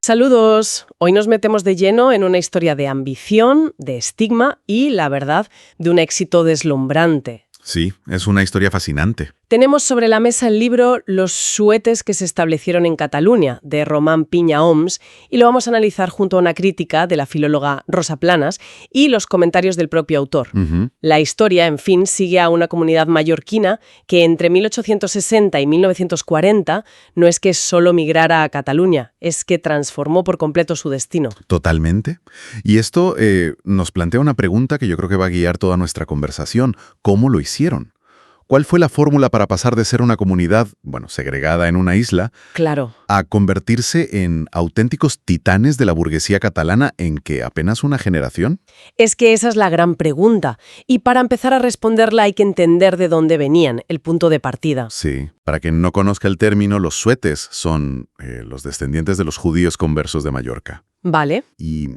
Saludos. Hoy nos metemos de lleno en una historia de ambición, de estigma y, la verdad, de un éxito deslumbrante. Sí, es una historia fascinante. Tenemos sobre la mesa el libro Los suetes que se establecieron en Cataluña, de Román Piña Homs, y lo vamos a analizar junto a una crítica de la filóloga Rosa Planas y los comentarios del propio autor. La historia, en fin, sigue a una comunidad mallorquina que entre 1860 y 1940 no es que solo migrara a Cataluña, es que transformó por completo su destino. Totalmente. Y esto nos plantea una pregunta que yo creo que va a guiar toda nuestra conversación. ¿Cómo lo hicieron? ¿Cuál fue la fórmula para pasar de ser una comunidad, segregada en una isla, Claro. a convertirse en auténticos titanes de la burguesía catalana en que apenas una generación? Es que esa es la gran pregunta. Y para empezar a responderla hay que entender de dónde venían, el punto de partida. Sí. Para quien no conozca el término, los suetes son los descendientes de los judíos conversos de Mallorca. Vale. Y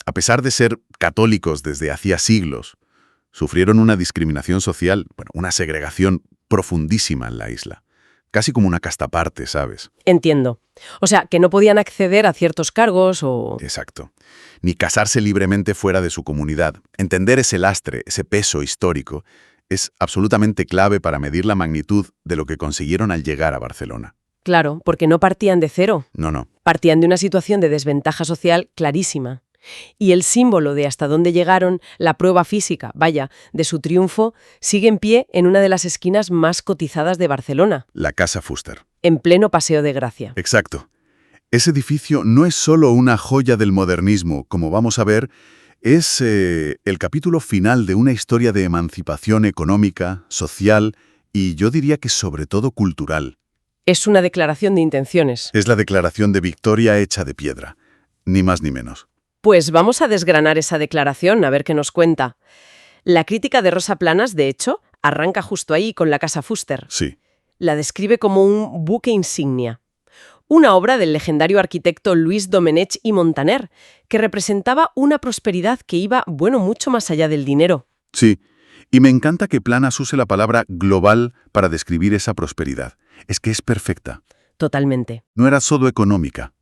a pesar de ser católicos desde hacía siglos, sufrieron una discriminación social, una segregación profundísima en la isla. Casi como una casta aparte, ¿sabes? Entiendo. O sea, que no podían acceder a ciertos cargos o... Exacto. Ni casarse libremente fuera de su comunidad. Entender ese lastre, ese peso histórico, es absolutamente clave para medir la magnitud de lo que consiguieron al llegar a Barcelona. Claro, porque no partían de cero. No. Partían de una situación de desventaja social clarísima. Y el símbolo de hasta dónde llegaron, la prueba física, de su triunfo, sigue en pie en una de las esquinas más cotizadas de Barcelona. La Casa Fuster. En pleno Paseo de Gracia. Exacto. Ese edificio no es solo una joya del modernismo, como vamos a ver, es el capítulo final de una historia de emancipación económica, social y yo diría que sobre todo cultural. Es una declaración de intenciones. Es la declaración de victoria hecha de piedra, ni más ni menos. Pues vamos a desgranar esa declaración, a ver qué nos cuenta. La crítica de Rosa Planas, de hecho, arranca justo ahí con la Casa Fuster. Sí. La describe como un buque insignia. Una obra del legendario arquitecto Luis Domenech y Montaner, que representaba una prosperidad que iba, mucho más allá del dinero. Sí, y me encanta que Planas use la palabra global para describir esa prosperidad. Es que es perfecta. Totalmente. No era solo económica,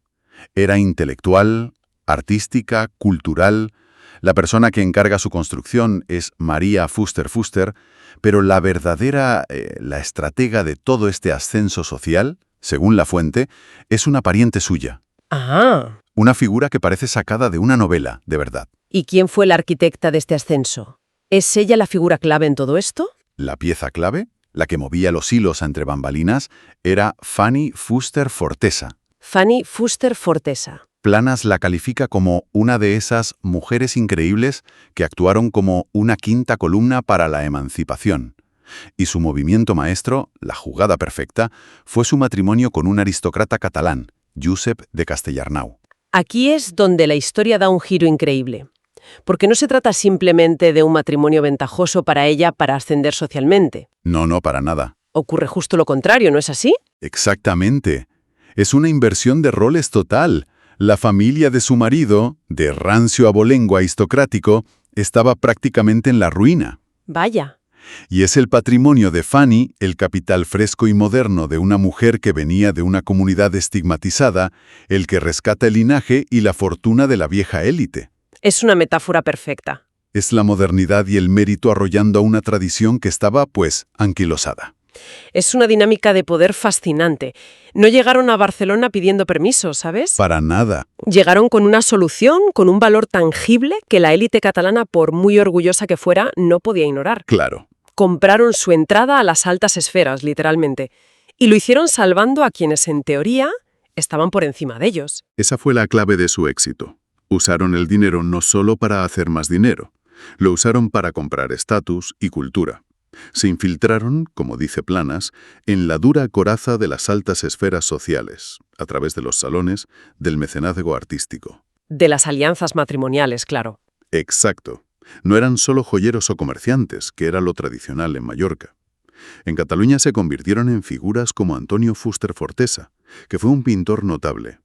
era intelectual, artística, cultural. La persona que encarga su construcción es María Fuster Fuster, pero la verdadera, la estratega de todo este ascenso social, según la fuente, es una pariente suya. Ah. Una figura que parece sacada de una novela, de verdad. ¿Y quién fue la arquitecta de este ascenso? ¿Es ella la figura clave en todo esto? La pieza clave, la que movía los hilos entre bambalinas, era Fanny Fuster Fortesa. Fanny Fuster Fortesa. Planas la califica como una de esas mujeres increíbles que actuaron como una quinta columna para la emancipación. Y su movimiento maestro, la jugada perfecta, fue su matrimonio con un aristócrata catalán, Josep de Castellarnau. Aquí es donde la historia da un giro increíble. Porque no se trata simplemente de un matrimonio ventajoso para ella para ascender socialmente. No, para nada. Ocurre justo lo contrario, ¿no es así? Exactamente. Es una inversión de roles total. La familia de su marido, de rancio abolengo aristocrático, estaba prácticamente en la ruina. Vaya. Y es el patrimonio de Fanny, el capital fresco y moderno de una mujer que venía de una comunidad estigmatizada, el que rescata el linaje y la fortuna de la vieja élite. Es una metáfora perfecta. Es la modernidad y el mérito arrollando a una tradición que estaba, anquilosada. Es una dinámica de poder fascinante. No llegaron a Barcelona pidiendo permiso, ¿sabes? Para nada. Llegaron con una solución, con un valor tangible que la élite catalana, por muy orgullosa que fuera, no podía ignorar. Claro. Compraron su entrada a las altas esferas, literalmente. Y lo hicieron salvando a quienes, en teoría, estaban por encima de ellos. Esa fue la clave de su éxito. Usaron el dinero no solo para hacer más dinero, lo usaron para comprar estatus y cultura. Se infiltraron, como dice Planas, en la dura coraza de las altas esferas sociales, a través de los salones del mecenazgo artístico. De las alianzas matrimoniales, claro. Exacto. No eran solo joyeros o comerciantes, que era lo tradicional en Mallorca. En Cataluña se convirtieron en figuras como Antonio Fuster Fortesa, que fue un pintor notable.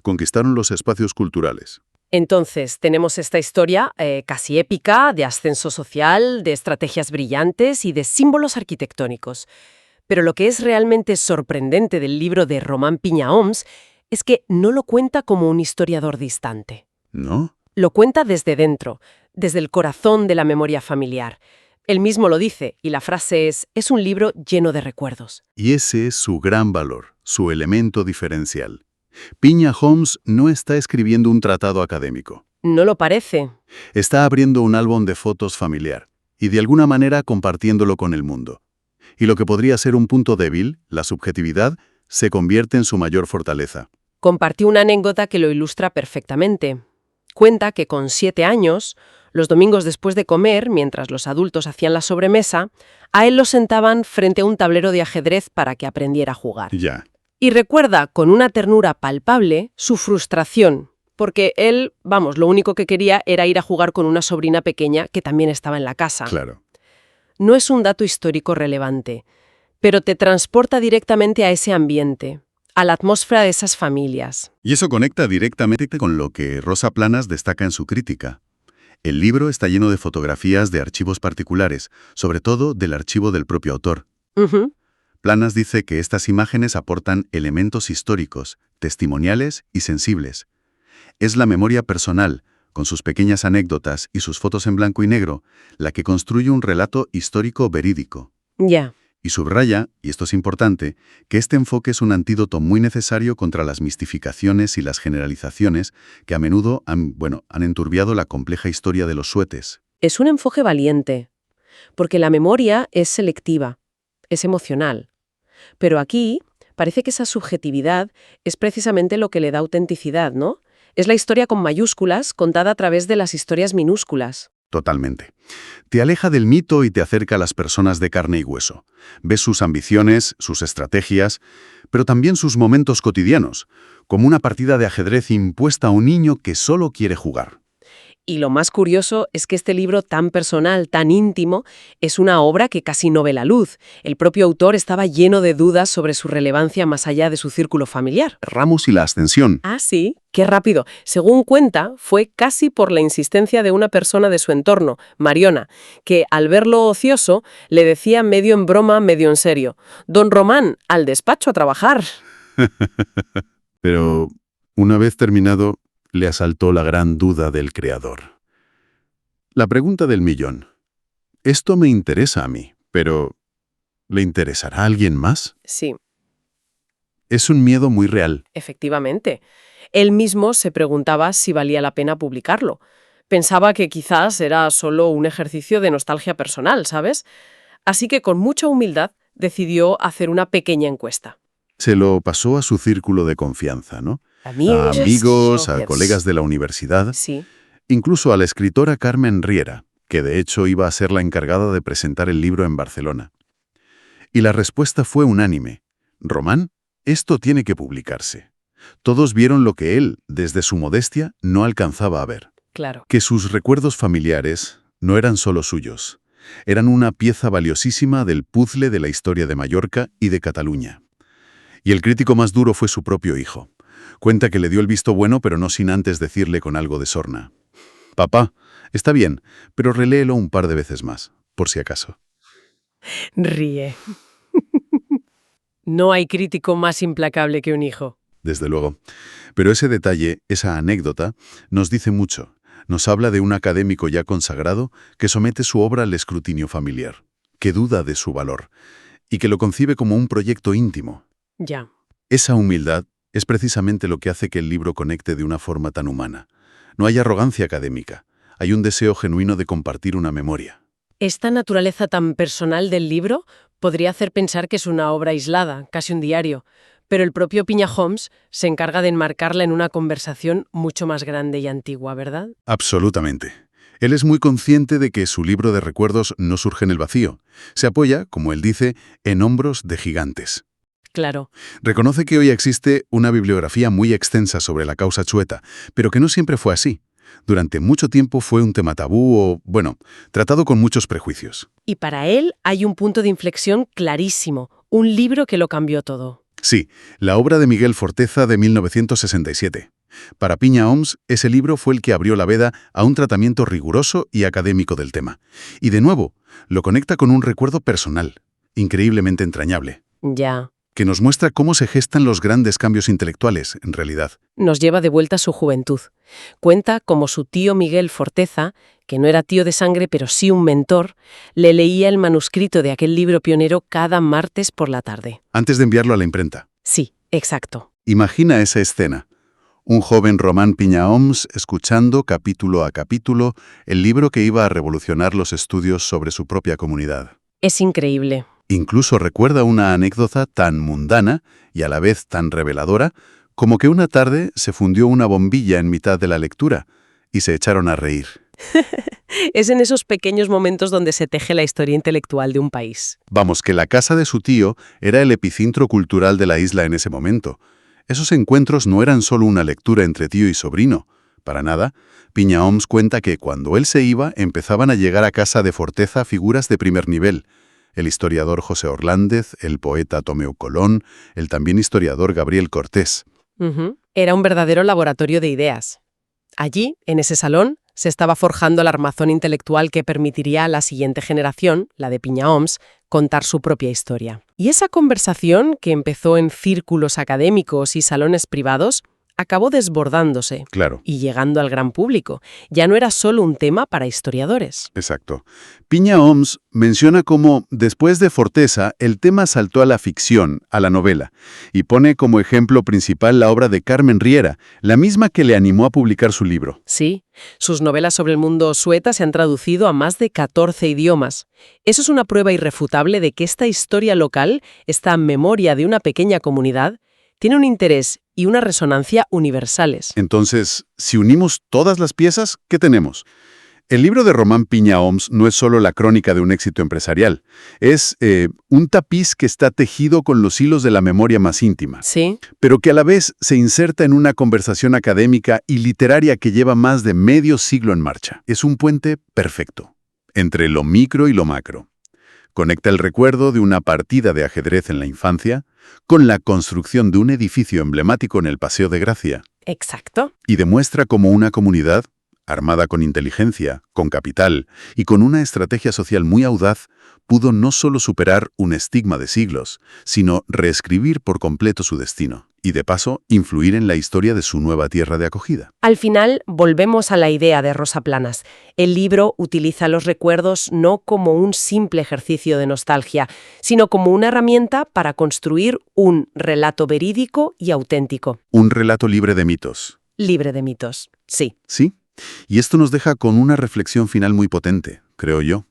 Conquistaron los espacios culturales. Entonces, tenemos esta historia casi épica de ascenso social, de estrategias brillantes y de símbolos arquitectónicos. Pero lo que es realmente sorprendente del libro de Román Piña Homs es que no lo cuenta como un historiador distante. ¿No? Lo cuenta desde dentro, desde el corazón de la memoria familiar. Él mismo lo dice, y la frase es un libro lleno de recuerdos. Y ese es su gran valor, su elemento diferencial. Piña Holmes no está escribiendo un tratado académico. No lo parece. Está abriendo un álbum de fotos familiar y de alguna manera compartiéndolo con el mundo. Y lo que podría ser un punto débil, la subjetividad, se convierte en su mayor fortaleza. Compartió una anécdota que lo ilustra perfectamente. Cuenta que con 7 años, los domingos después de comer, mientras los adultos hacían la sobremesa, a él lo sentaban frente a un tablero de ajedrez para que aprendiera a jugar. Ya. Y recuerda con una ternura palpable su frustración, porque él, lo único que quería era ir a jugar con una sobrina pequeña que también estaba en la casa. Claro. No es un dato histórico relevante, pero te transporta directamente a ese ambiente, a la atmósfera de esas familias. Y eso conecta directamente con lo que Rosa Planas destaca en su crítica. El libro está lleno de fotografías de archivos particulares, sobre todo del archivo del propio autor. Ujú. Planas dice que estas imágenes aportan elementos históricos, testimoniales y sensibles. Es la memoria personal, con sus pequeñas anécdotas y sus fotos en blanco y negro, la que construye un relato histórico verídico. Ya. Y subraya, y esto es importante, que este enfoque es un antídoto muy necesario contra las mistificaciones y las generalizaciones que a menudo han enturbiado la compleja historia de los suetes. Es un enfoque valiente, porque la memoria es selectiva, es emocional. Pero aquí parece que esa subjetividad es precisamente lo que le da autenticidad, ¿no? Es la historia con mayúsculas contada a través de las historias minúsculas. Totalmente. Te aleja del mito y te acerca a las personas de carne y hueso. Ves sus ambiciones, sus estrategias, pero también sus momentos cotidianos, como una partida de ajedrez impuesta a un niño que solo quiere jugar. Y lo más curioso es que este libro tan personal, tan íntimo, es una obra que casi no ve la luz. El propio autor estaba lleno de dudas sobre su relevancia más allá de su círculo familiar. Ramos y la ascensión. Ah, sí, qué rápido. Según cuenta, fue casi por la insistencia de una persona de su entorno, Mariona, que al verlo ocioso le decía medio en broma, medio en serio: «Don Román, al despacho a trabajar». Pero, una vez terminado, le asaltó la gran duda del creador. La pregunta del millón. Esto me interesa a mí, pero ¿le interesará a alguien más? Sí, Es un miedo muy real. efectivamente. Él mismo se preguntaba si valía la pena publicarlo. Pensaba que quizás era solo un ejercicio de nostalgia personal, ¿sabes? Así que con mucha humildad decidió hacer una pequeña encuesta. Se lo pasó a su círculo de confianza, ¿no? A amigos, a colegas de la universidad, Sí. incluso a la escritora Carmen Riera, que de hecho iba a ser la encargada de presentar el libro en Barcelona. Y la respuesta fue unánime. Román, esto tiene que publicarse. Todos vieron lo que él, desde su modestia, no alcanzaba a ver. Claro. Que sus recuerdos familiares no eran solo suyos. Eran una pieza valiosísima del puzzle de la historia de Mallorca y de Cataluña. Y el crítico más duro fue su propio hijo. Cuenta que le dio el visto bueno, pero no sin antes decirle con algo de sorna: «Papá, está bien, pero reléelo un par de veces más, por si acaso». Ríe. No hay crítico más implacable que un hijo. Desde luego. Pero ese detalle, esa anécdota, nos dice mucho. Nos habla de un académico ya consagrado que somete su obra al escrutinio familiar, que duda de su valor y que lo concibe como un proyecto íntimo. Ya. Esa humildad es precisamente lo que hace que el libro conecte de una forma tan humana. No hay arrogancia académica, hay un deseo genuino de compartir una memoria. Esta naturaleza tan personal del libro podría hacer pensar que es una obra aislada, casi un diario, pero el propio Piña Holmes se encarga de enmarcarla en una conversación mucho más grande y antigua, ¿verdad? Absolutamente. Él es muy consciente de que su libro de recuerdos no surge en el vacío. Se apoya, como él dice, en hombros de gigantes. Claro. Reconoce que hoy existe una bibliografía muy extensa sobre la causa chueta, pero que no siempre fue así. Durante mucho tiempo fue un tema tabú o, tratado con muchos prejuicios. Y para él hay un punto de inflexión clarísimo, un libro que lo cambió todo. Sí, la obra de Miguel Forteza de 1967. Para Piña Holmes, ese libro fue el que abrió la veda a un tratamiento riguroso y académico del tema. Y de nuevo, lo conecta con un recuerdo personal, increíblemente entrañable. Ya. que nos muestra cómo se gestan los grandes cambios intelectuales, en realidad. Nos lleva de vuelta a su juventud. Cuenta cómo su tío Miguel Forteza, que no era tío de sangre pero sí un mentor, le leía el manuscrito de aquel libro pionero cada martes por la tarde. Antes de enviarlo a la imprenta. Sí, exacto. Imagina esa escena. Un joven Román Piña Homs escuchando capítulo a capítulo el libro que iba a revolucionar los estudios sobre su propia comunidad. Es increíble. Incluso recuerda una anécdota tan mundana y a la vez tan reveladora como que una tarde se fundió una bombilla en mitad de la lectura y se echaron a reír. Es en esos pequeños momentos donde se teje la historia intelectual de un país. Vamos, que la casa de su tío era el epicentro cultural de la isla en ese momento. Esos encuentros no eran solo una lectura entre tío y sobrino. Para nada. Piña Homs cuenta que cuando él se iba, empezaban a llegar a casa de Forteza figuras de primer nivel. El historiador José Orlández, el poeta Tomeu Colón, el también historiador Gabriel Cortés. Era un verdadero laboratorio de ideas. Allí, en ese salón, se estaba forjando el armazón intelectual que permitiría a la siguiente generación, la de Piña Homs, contar su propia historia. Y esa conversación, que empezó en círculos académicos y salones privados, acabó desbordándose. Claro. Y llegando al gran público. Ya no era solo un tema para historiadores. Exacto. Piña Homs menciona cómo, después de Forteza, el tema saltó a la ficción, a la novela, y pone como ejemplo principal la obra de Carmen Riera, la misma que le animó a publicar su libro. Sí, sus novelas sobre el mundo sueta se han traducido a más de 14 idiomas. Eso es una prueba irrefutable de que esta historia local, esta memoria de una pequeña comunidad, tiene un interés y una resonancia universales. Entonces, si unimos todas las piezas, ¿qué tenemos? El libro de Román Piña Homs no es solo la crónica de un éxito empresarial, es un tapiz que está tejido con los hilos de la memoria más íntima, Sí. pero que a la vez se inserta en una conversación académica y literaria que lleva más de medio siglo en marcha. Es un puente perfecto, entre lo micro y lo macro. Conecta el recuerdo de una partida de ajedrez en la infancia con la construcción de un edificio emblemático en el Paseo de Gracia. Exacto. Y demuestra cómo una comunidad, armada con inteligencia, con capital y con una estrategia social muy audaz, pudo no solo superar un estigma de siglos, sino reescribir por completo su destino y, de paso, influir en la historia de su nueva tierra de acogida. Al final, volvemos a la idea de Rosa Planas. El libro utiliza los recuerdos no como un simple ejercicio de nostalgia, sino como una herramienta para construir un relato verídico y auténtico. Un relato libre de mitos. Libre de mitos, sí. ¿Sí? Y esto nos deja con una reflexión final muy potente, creo yo.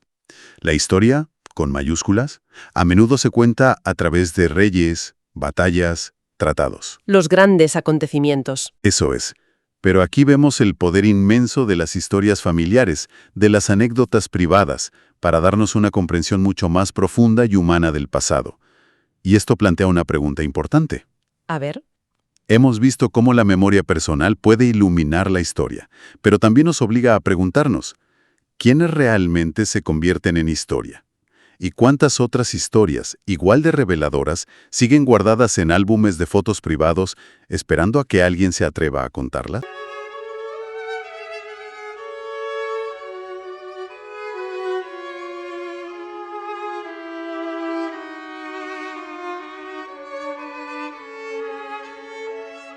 La historia, con mayúsculas, a menudo se cuenta a través de reyes, batallas, tratados. Los grandes acontecimientos. Eso es. Pero aquí vemos el poder inmenso de las historias familiares, de las anécdotas privadas, para darnos una comprensión mucho más profunda y humana del pasado. Y esto plantea una pregunta importante. A ver. Hemos visto cómo la memoria personal puede iluminar la historia, pero también nos obliga a preguntarnos, ¿quiénes realmente se convierten en historia? ¿Y cuántas otras historias, igual de reveladoras, siguen guardadas en álbumes de fotos privados, esperando a que alguien se atreva a contarlas?